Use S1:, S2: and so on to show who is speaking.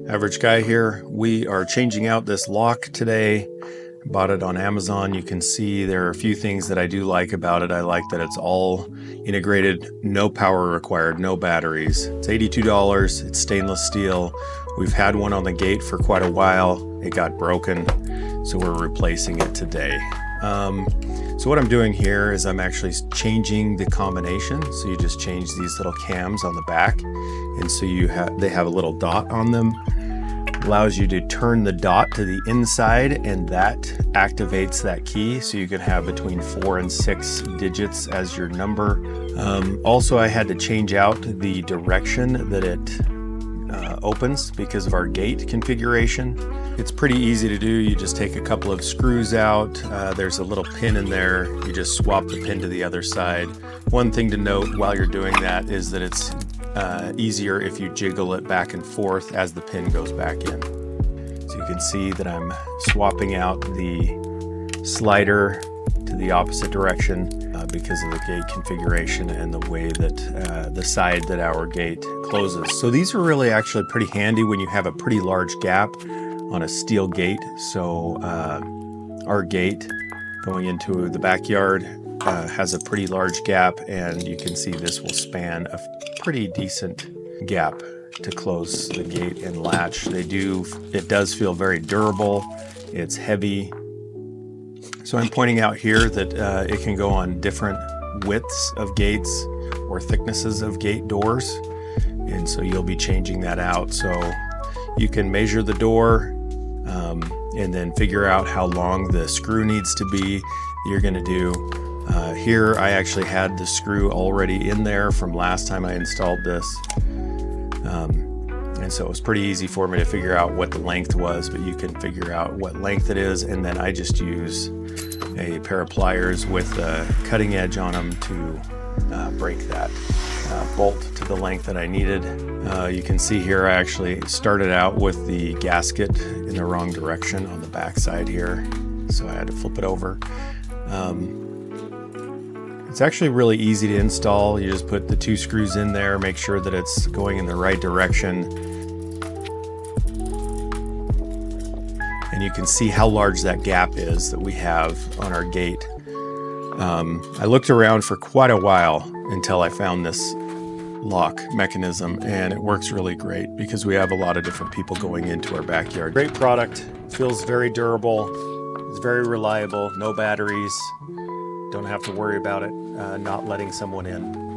S1: Average Guy here. We are changing out this lock today. Bought it on Amazon. You can see there are a few things that I do like about it. I like that it's all integrated, no power required, no batteries. It's $82. It's stainless steel. We've had one on the gate for quite a while. It got broken, so we're replacing it today. So what I'm doing here is I'm actually changing the combination. So you just change these little cams on the back, and so they have a little dot on them. Allows you to turn the dot to the inside, and that activates that key, so you can have between 4 and 6 digits as your number. Also, I had to change out the direction that it opens because of our gate configuration. It's pretty easy to do. You just take a couple of screws out. There's a little pin in there. You just swap the pin to the other side. One thing to note while you're doing that is that it's easier if you jiggle it back and forth as the pin goes back in. So you can see that I'm swapping out the slider to the opposite direction because of the gate configuration and the way that the side that our gate closes. So these are really actually pretty handy when you have a pretty large gap on a steel gate. So our gate going into the backyard has a pretty large gap, and you can see this will span a pretty decent gap to close the gate and latch. It does feel very durable. It's heavy. So I'm pointing out here that it can go on different widths of gates or thicknesses of gate doors, and so you'll be changing that out. So you can measure the door and then figure out how long the screw needs to be that you're going to do. Here I actually had the screw already in there from last time I installed this, and so it was pretty easy for me to figure out what the length was, but you can figure out what length it is, and then I just use a pair of pliers with a cutting edge on them to break that bolt to the length that I needed. You can see here I actually started out with the gasket in the wrong direction on the back side here, so I had to flip it over. It's actually really easy to install. You just put the 2 screws in there, make sure that it's going in the right direction. And you can see how large that gap is that we have on our gate. I looked around for quite a while until I found this lock mechanism, and it works really great because we have a lot of different people going into our backyard. Great product, feels very durable, it's very reliable, no batteries. Don't have to worry about it not letting someone in.